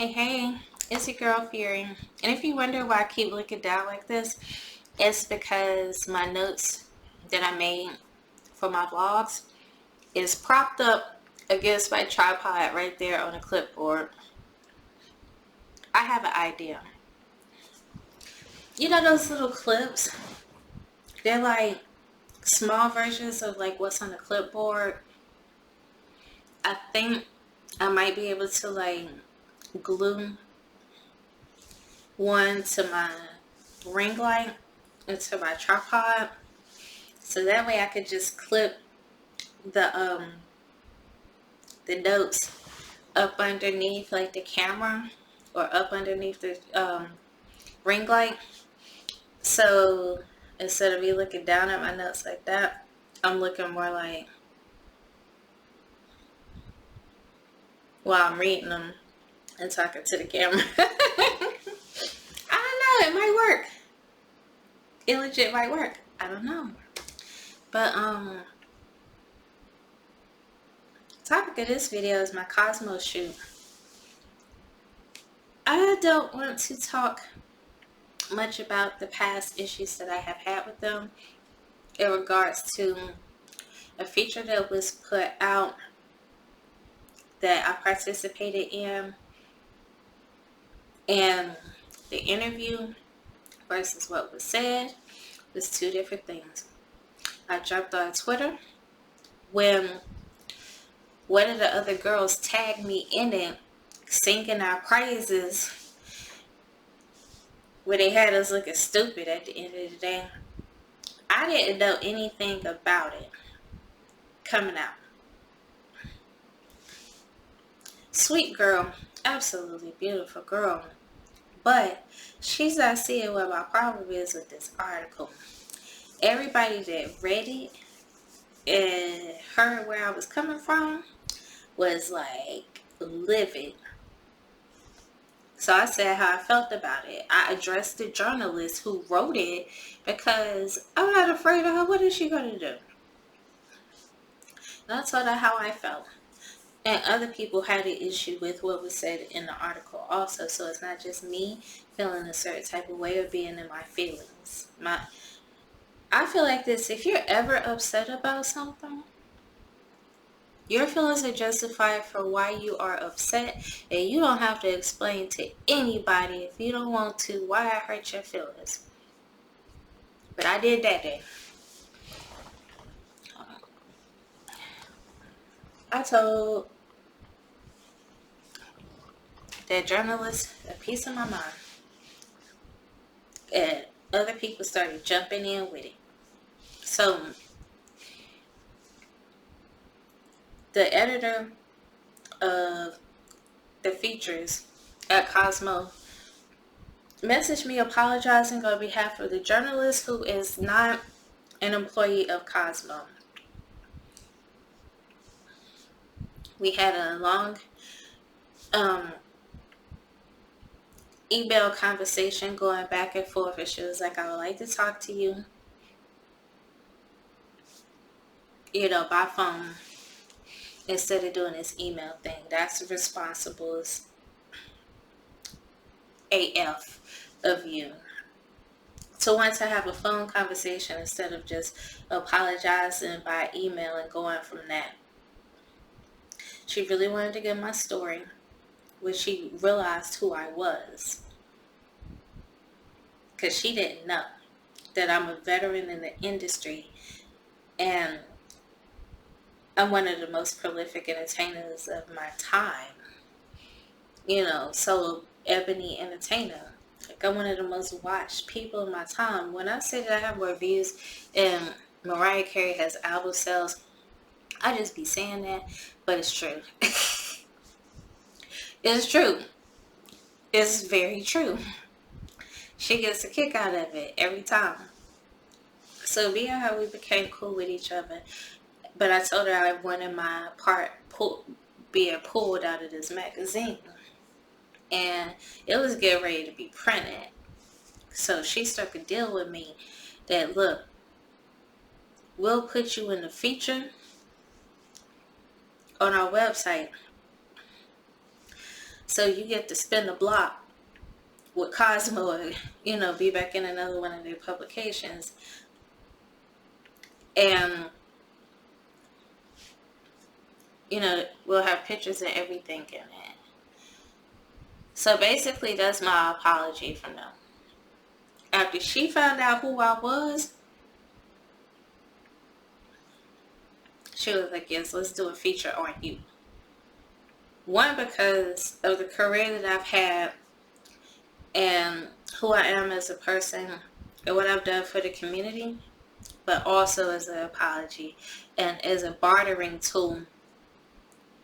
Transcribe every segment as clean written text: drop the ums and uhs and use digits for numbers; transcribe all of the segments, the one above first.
Hey, it's your girl Fury. And if you wonder why I keep looking down like this, it's because my notes that I made for my vlogs is propped up against my tripod right there on the clipboard. I have an idea. You know those little clips? They're like small versions of like what's on the clipboard. I think I might be able to like glue one to my ring light into my tripod, so that way I could just clip the the notes up underneath like the camera or up underneath the ring light. So instead of me looking down at my notes like that, I'm looking more like while I'm reading them and talking to the camera. I don't know, it might work. It legit might work. I don't know. But topic of this video is my Cosmo shoot. I don't want to talk much about the past issues that I have had with them in regards to a feature that was put out that I participated in, and the interview versus what was said was two different things. I jumped on Twitter when one of the other girls tagged me in it, singing our praises, where they had us looking stupid at the end of the day. I didn't know anything about it coming out. Sweet girl, absolutely beautiful girl, but she's not seeing what my problem is with this article. Everybody that read it and heard where I was coming from was like livid. So I said how I felt about it. I addressed the journalist who wrote it because I'm not afraid of her. What is she going to do? And I told her how I felt. And other people had an issue with what was said in the article also. So it's not just me feeling a certain type of way or being in my feelings. I feel like this: if you're ever upset about something, your feelings are justified for why you are upset, and you don't have to explain to anybody if you don't want to why I hurt your feelings. But I did that day. I told that journalist a piece of my mind, and other people started jumping in with it. So the editor of the features at Cosmo messaged me apologizing on behalf of the journalist who is not an employee of Cosmo. We had a long email conversation going back and forth, and she was like, I would like to talk to you, by phone instead of doing this email thing. That's responsible as AF of you to want to have a phone conversation instead of just apologizing by email and going from that. She really wanted to get my story when she realized who I was, because she didn't know that I'm a veteran in the industry and I'm one of the most prolific entertainers of my time. Solo ebony entertainer. Like, I'm one of the most watched people in my time. When I say that I have more views and Mariah Carey has album sales, I just be saying that, but it's true. It's true. It's very true. She gets a kick out of it every time. So me and her, we became cool with each other. But I told her I wanted my part being pulled out of this magazine. And it was getting ready to be printed. So she struck a deal with me that, look, we'll put you in the feature on our website. So you get to spin the block with Cosmo and, you know, be back in another one of their publications. And, you know, we'll have pictures and everything in it. So basically, that's my apology from them. After she found out who I was, she was like, yes, let's do a feature on you. One, because of the career that I've had and who I am as a person and what I've done for the community, but also as an apology and as a bartering tool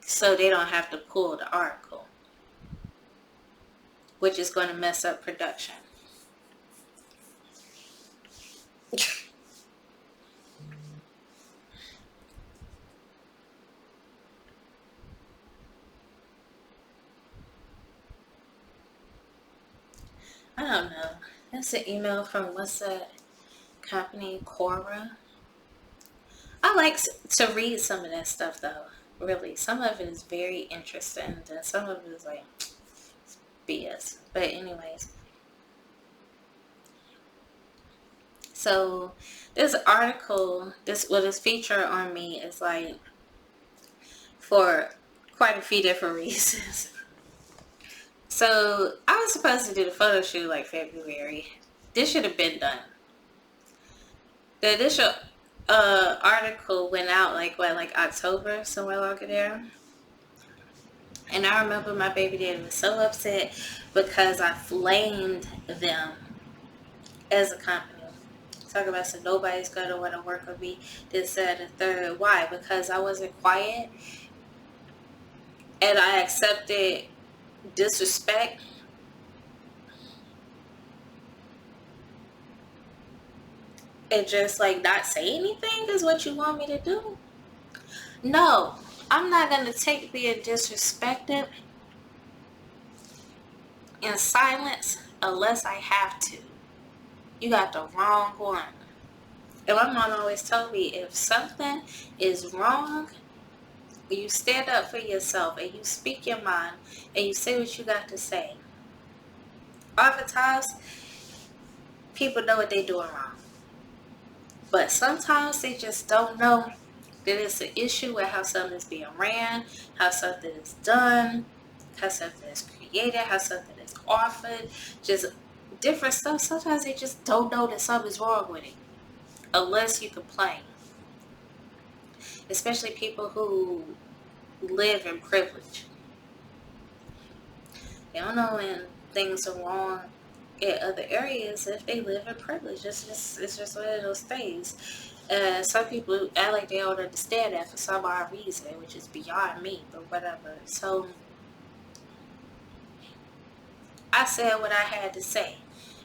so they don't have to pull the article, which is going to mess up production. I don't know. That's an email from what's that company, Quora. I like to read some of that stuff though. Really, some of it is very interesting, and some of it is like BS. But anyways, so this article, this feature on me is like for quite a few different reasons. So I was supposed to do the photo shoot like February. This should have been done. The initial article went out like October, somewhere along there. And I remember my baby daddy was so upset because I flamed them as a company. Talk about so nobody's gonna want to work with me. This, that, and third. Why? Because I wasn't quiet and I accepted disrespect. And just like not say anything is what you want me to do? No, I'm not gonna take being disrespected in silence unless I have to. You got the wrong one. And my mom always told me if something is wrong, you stand up for yourself and you speak your mind and you say what you got to say. Oftentimes, people know what they're doing wrong. But sometimes they just don't know that it's an issue with how something is being ran, how something is done, how something is created, how something is offered, just different stuff. Sometimes they just don't know that something's wrong with it unless you complain. Especially people who live in privilege. They don't know when things are wrong in other areas if they live in privilege. It's just one of those things. Some people act like they don't understand that for some odd reason, which is beyond me, but whatever. So I said what I had to say,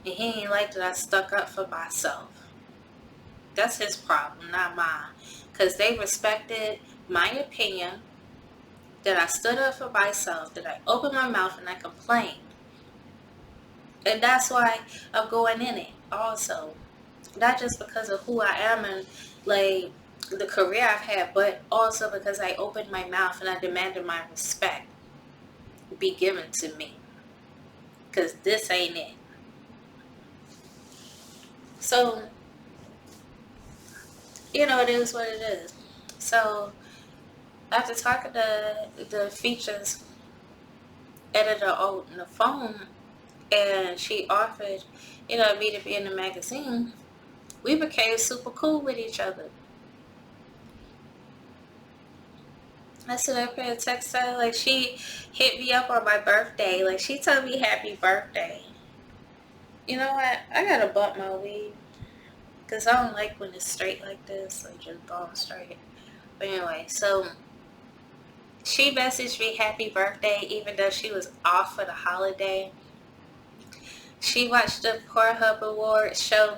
and he ain't like that I stuck up for myself. That's his problem, not mine. Because they respected my opinion, that I stood up for myself, that I opened my mouth and I complained. And that's why I'm going in it also. Not just because of who I am and like the career I've had, but also because I opened my mouth and I demanded my respect be given to me. Because this ain't it. So, you know, it is what it is. So, after talking to the features editor on the phone, and she offered, you know, me to be in the magazine, we became super cool with each other. I sit up here and text her, like she hit me up on my birthday, like she told me happy birthday. You know what, I gotta bump my weed, because I don't like when it's straight like this, like just bone straight. But anyway, so she messaged me happy birthday even though she was off for the holiday. She watched the Pornhub Awards show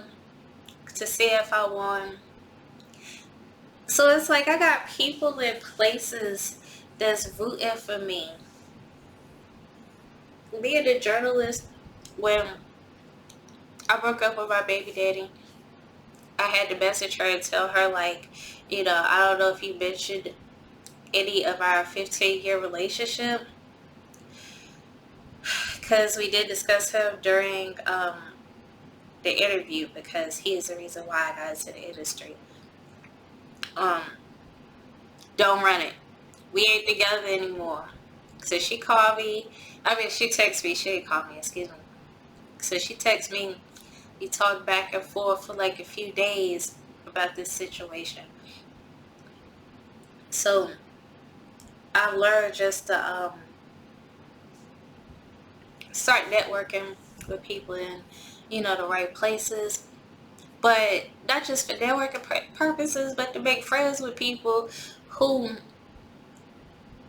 to see if I won. So it's like I got people in places that's rooting for me. Being a journalist, when I broke up with my baby daddy, I had to message her and tell her, like, you know, I don't know if you mentioned any of our 15-year relationship, because we did discuss him during the interview, because he is the reason why I got into the industry. Um, don't run it. We ain't together anymore. So she called me. I mean, she texted me. She didn't call me. Excuse me. So she texted me. We talked back and forth for like a few days about this situation. So I learned just to start networking with people in, the right places. But not just for networking purposes, but to make friends with people who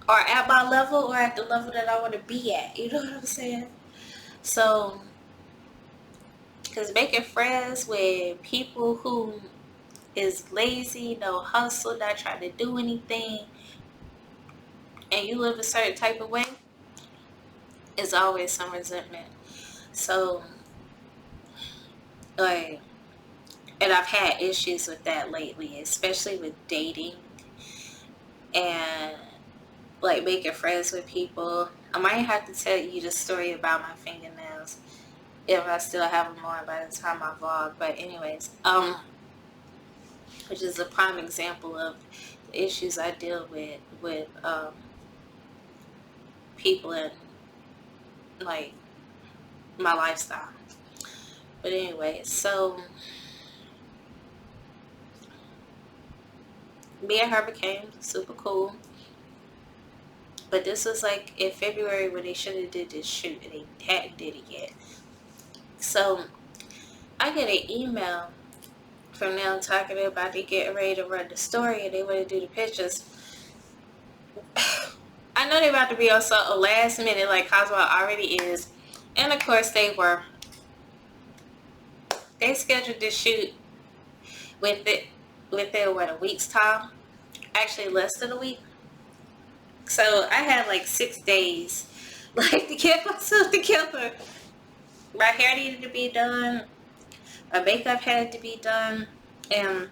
are at my level or at the level that I want to be at. You know what I'm saying? So, because making friends with people who is lazy, no hustle, not trying to do anything, and you live a certain type of way, is always some resentment. So, like, and I've had issues with that lately, especially with dating and like making friends with people. I might have to tell you the story about my fingernails if I still have them on by the time I vlog. But anyways, which is a prime example of the issues I deal with people in like my lifestyle. But anyway, so me and her became super cool. But this was like in February when they should have did this shoot and they hadn't did it yet. So I get an email from them talking about they getting ready to run the story and they want to do the pictures. I know they're about to be on a last minute like Cosmo already is. And of course they were. They scheduled this shoot within what, a week's time? Actually less than a week. So I had like 6 days like to get myself together. My hair needed to be done. My makeup had to be done. And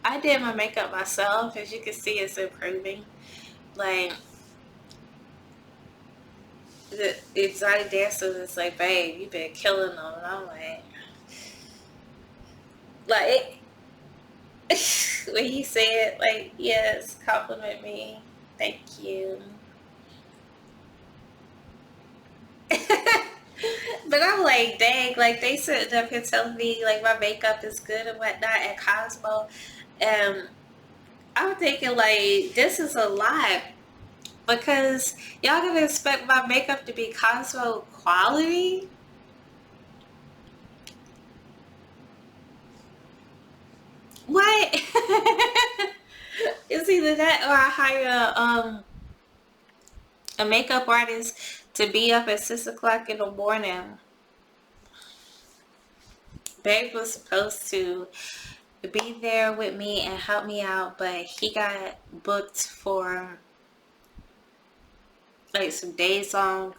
I did my makeup myself. As you can see, it's improving. Like, the exotic dancer was like, babe, you've been killing them. And I'm like when he said, like, yes, compliment me. Thank you. But I'm like, dang, like they sitting up here telling me like my makeup is good and whatnot at Cosmo. And I'm thinking like this is a lot because y'all gonna expect my makeup to be Cosmo quality? What? It's either that or I hire a makeup artist to be up at 6 o'clock in the morning. Babe was supposed to be there with me and help me out, but he got booked for like some days on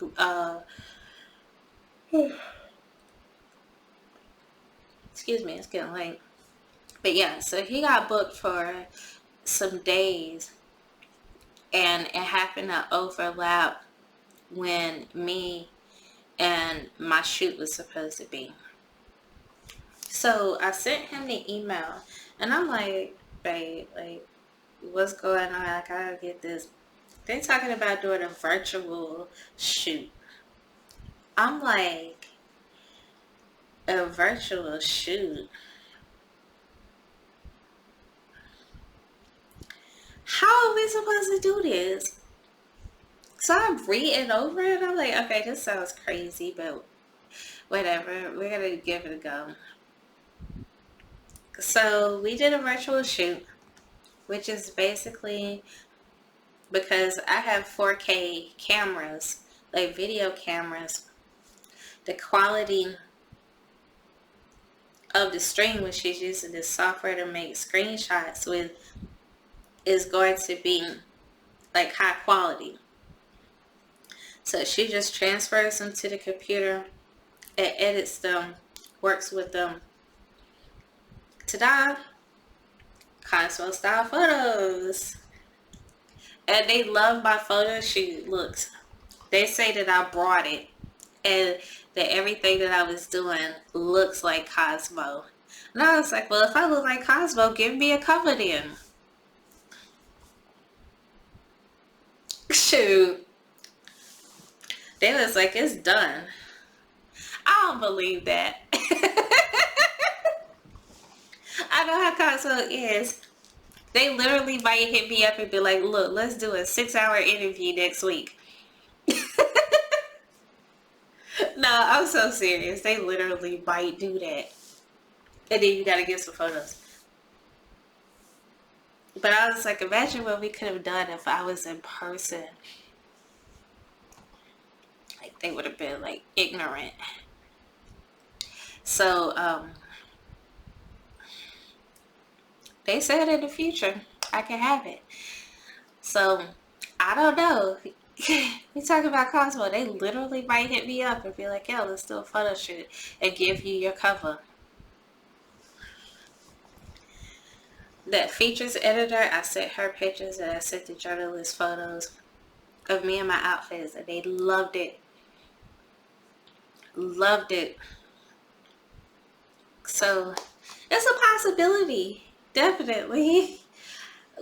excuse me, it's getting late. But yeah, so he got booked for some days and it happened to overlap when me and my shoot was supposed to be. So I sent him the email and I'm like, babe, like what's going on? I gotta get this. They're talking about doing a virtual shoot. I'm like, a virtual shoot? How are we supposed to do this? So I'm reading over it. I'm like, okay, this sounds crazy, but whatever. We're gonna give it a go. So we did a virtual shoot, which is basically because I have 4K cameras, like video cameras. The quality of the stream, which she's using this software to make screenshots with, is going to be like high quality. So she just transfers them to the computer and edits them, works with them. Ta-da! Cosmo style photos. And they love my photo shoot looks. They say that I brought it. and that everything that I was doing looks like Cosmo. And I was like, well, if I look like Cosmo, give me a cover then. Shoot. They was like, it's done. I don't believe that. I know how Cosmo is. They literally might hit me up and be like, look, let's do a 6-hour interview next week. No, I'm so serious. They literally might do that. And then you gotta get some photos. But I was like, imagine what we could have done if I was in person. Like, they would have been like ignorant. So, they said in the future I can have it. So, I don't know. We talk about Cosmo. They literally might hit me up and be like, yo, let's do a photo shoot and give you your cover. That features editor, I sent her pictures and I sent the journalist photos of me and my outfits, and they loved it. Loved it. So it's a possibility. Definitely.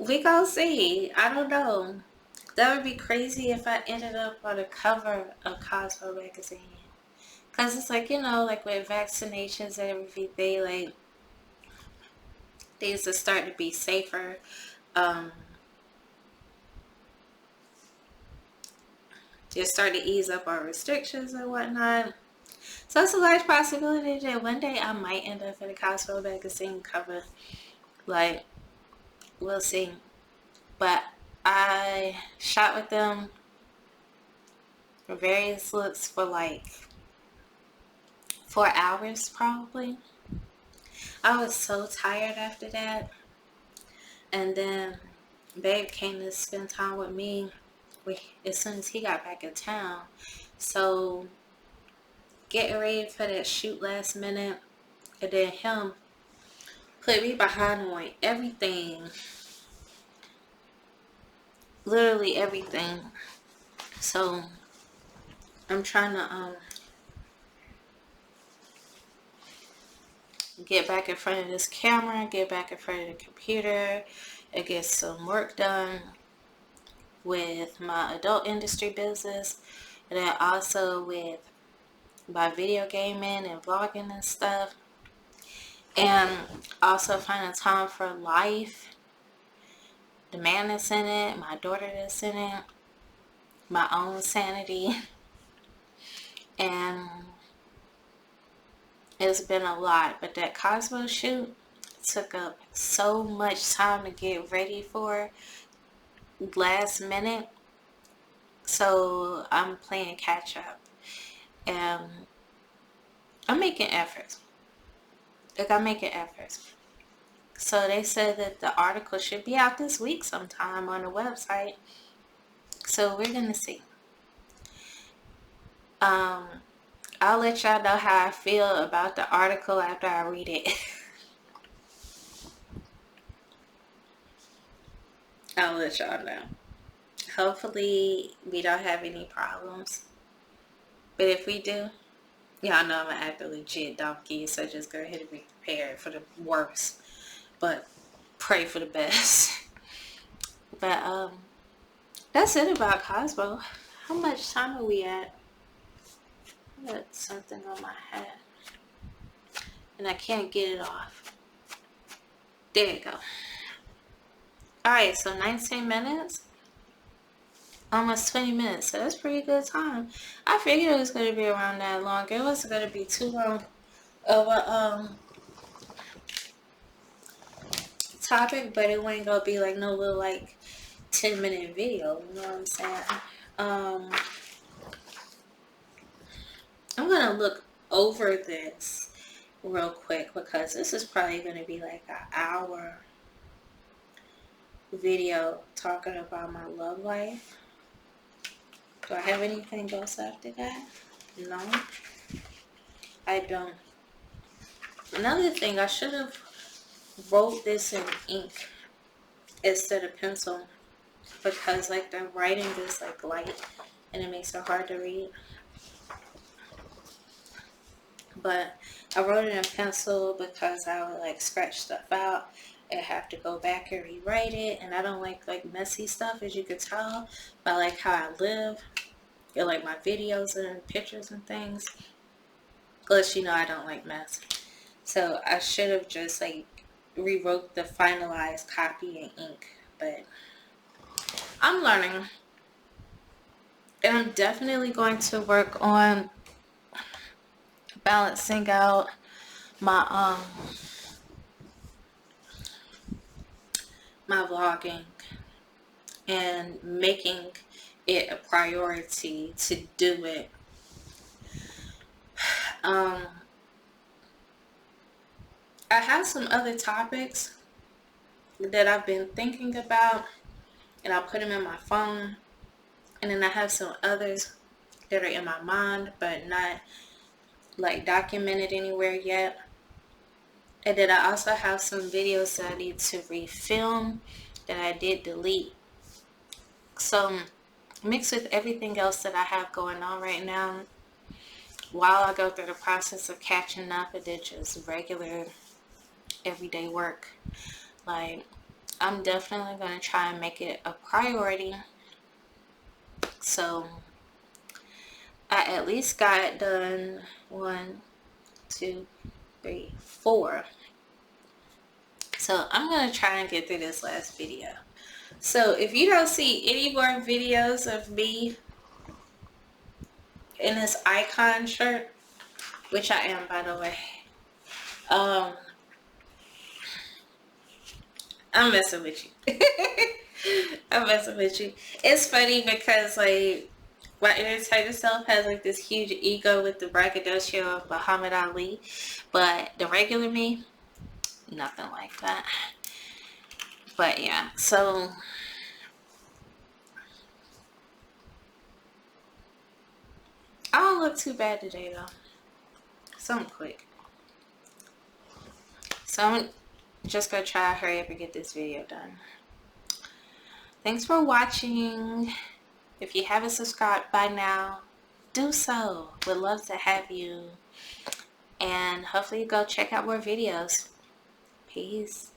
We gonna see. I don't know. That would be crazy if I ended up on the cover of Cosmo magazine. Cause it's like, you know, like with vaccinations and everything, like things are starting to be safer. They're starting to ease up our restrictions and whatnot. So it's a large possibility that one day I might end up in a Cosmo magazine cover. Like, we'll see. But I shot with them for various looks for like 4 hours probably. I was so tired after that. And then Babe came to spend time with me as soon as he got back in town. So getting ready for that shoot last minute, and then him put me behind on everything. Literally everything. So I'm trying to get back in front of this camera, get back in front of the computer, and get some work done with my adult industry business, and then also with my video gaming and vlogging and stuff, and also finding time for life, the man that's in it, my daughter that's in it, my own sanity. And it's been a lot, but that Cosmo shoot took up so much time to get ready for last minute. So I'm playing catch up, and I'm making efforts. Like, I'm making efforts. So they said that the article should be out this week sometime on the website. So we're gonna see. I'll let y'all know how I feel about the article after I read it. I'll let y'all know. Hopefully we don't have any problems. But if we do, y'all know I'm gonna act a legit donkey, so just go ahead and be prepared for the worst. But pray for the best. But that's it about Cosmo. How much time are we at? I got something on my head and I can't get it off. There you go. Alright, so 19 minutes. Almost 20 minutes. So that's pretty good time. I figured it was going to be around that long. It wasn't going to be too long of a topic, but it wasn't going to be like no little like 10-minute video. You know what I'm saying? I'm going to look over this real quick because this is probably going to be like an hour video talking about my love life. Do I have anything else after that? No, I don't. Another thing, I should have wrote this in ink instead of pencil because like the writing is like light and it makes it hard to read. but I wrote it in pencil because I would like scratch stuff out and have to go back and rewrite it, and I don't like messy stuff, as you could tell by like how I live or like my videos and pictures and things. Plus, you know, I don't like mess. So I should have just like rewrote the finalized copy in ink, but I'm learning, and I'm definitely going to work on balancing out my my vlogging and making it a priority to do it. I have some other topics that I've been thinking about, and I'll put them in my phone, and then I have some others that are in my mind but not like documented anywhere yet. And then I also have some videos that I need to refilm that I did delete. So mixed with everything else that I have going on right now, while I go through the process of catching up and then just regular everyday work, like I'm definitely going to try and make it a priority. So I at least got done 1, 2, 3, 4. So I'm going to try and get through this last video. So if you don't see any more videos of me in this icon shirt, which I am, by the way, I'm messing with you. I'm messing with you. It's funny because like my entertainer self has like this huge ego with the braggadocio of Muhammad Ali, but the regular me, nothing like that. But yeah, so I don't look too bad today though. Something quick. So I'm just gonna try to hurry up and get this video done. Thanks for watching. If you haven't subscribed by now, do so. Would love to have you. And hopefully you go check out more videos. Peace.